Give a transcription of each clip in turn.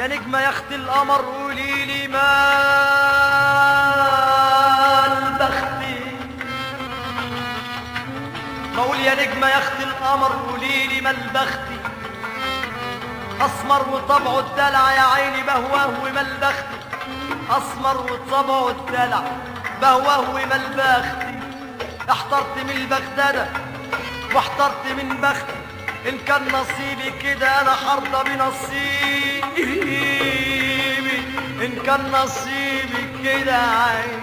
يا نجمة يا اخت القمر قوليلي مال بختي. بقول يا نجمة يا اخت القمر قوليلي مال بختي، اسمر وطبعه الدلع يا عيني بهواه ومال بختي، اسمر وطبعه الدلع بهواه ومال بختي. احترت من البغدادة واحترت من بختي، إن كان نصيبي كده أنا حرضى بنصيبي، إن كان نصيبي كده عيني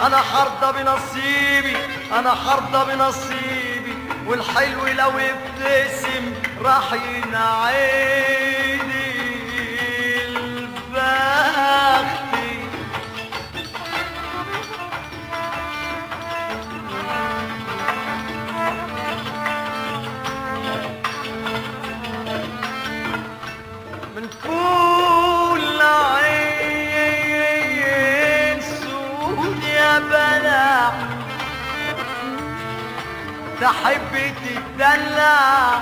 أنا حرضى بنصيبي، أنا حرضى بنصيبي. والحلو لو ابتسم راح ينعيني البختي. من كل عين سود يا بلا تحب تتدلع،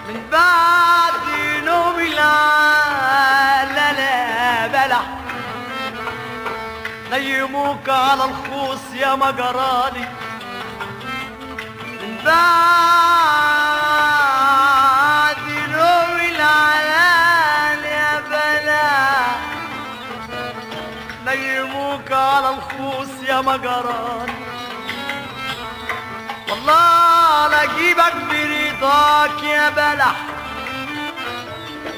من بعد نوم العالة بلع نيموك على الخوص يا مجراني، من بعد نوم العلال يا بلا نيموك على الخوص يا مجراني. والله لا اجيبك برضاك يا بلح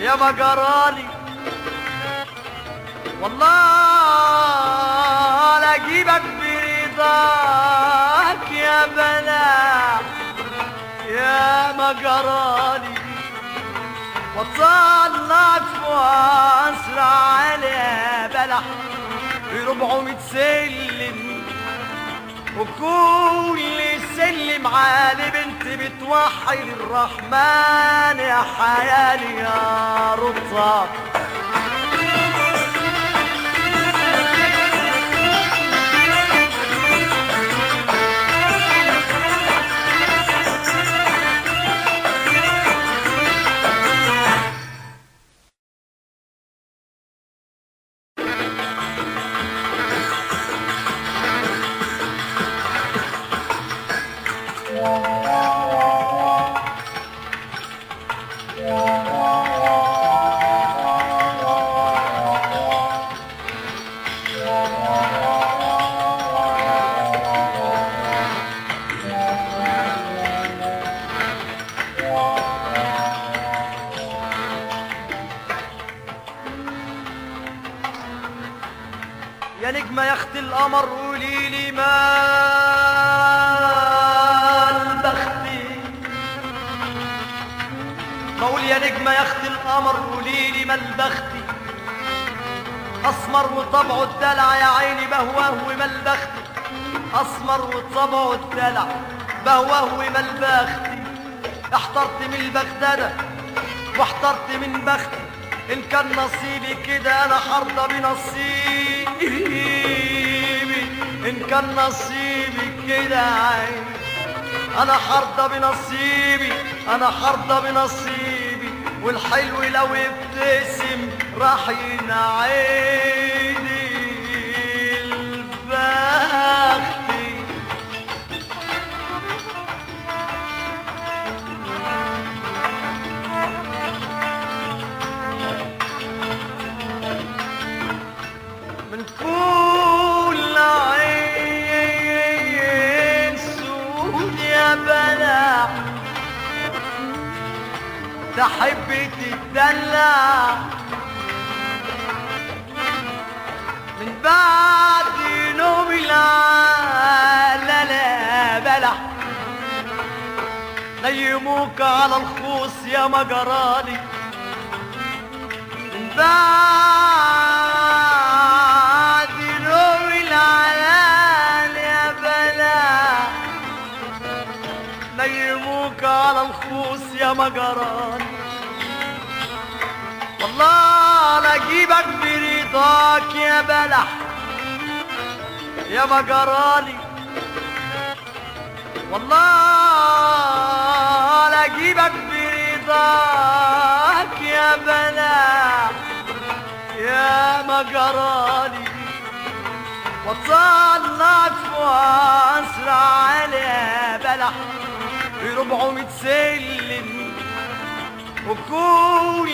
يا مجراني، والله لا اجيبك برضاك يا بلح يا مجراني. وطلعت واسرع على بلح ب400 سلم، وكل سلم على بنت بتوحي للرحمن يا حيالي يا رطاب. يا نجمة يا اخت القمر قوليلي مال بختي. بقول يا نجمة يا اخت القمر قوليلي مال بختي، اسمر وطبعه الدلع يا عيني بهواه ومال بختي، اسمر وطبعه الدلع بهواه ومال بختي. احترت من البغدادة واحترت من بختي، إن كان نصيبي كده أنا حرضى بنصيبي، إن كان نصيبي كده عيني أنا حرضى بنصيبي، أنا حرضى بنصيبي. والحلو لو ابتسم راح ينعيني البختي. من كل عين سود يا بلا تحب تتدلع، من بعد نوم العالة بلع نيموك على الخوص يا مجراني، من بعد نوم العلال يا بلا نيموك على الخوص يا مجراني. والله لا اجيبك برضاك يا بلح يا مجراني، والله لا اجيبك برضاك البلاء يا ما جرالي وطلعت واسرع على بلح ب400 سلم وكل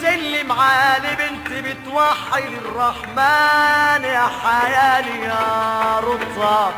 سلم على بنت بتوحد الرحمن يا حيالي يا رطاب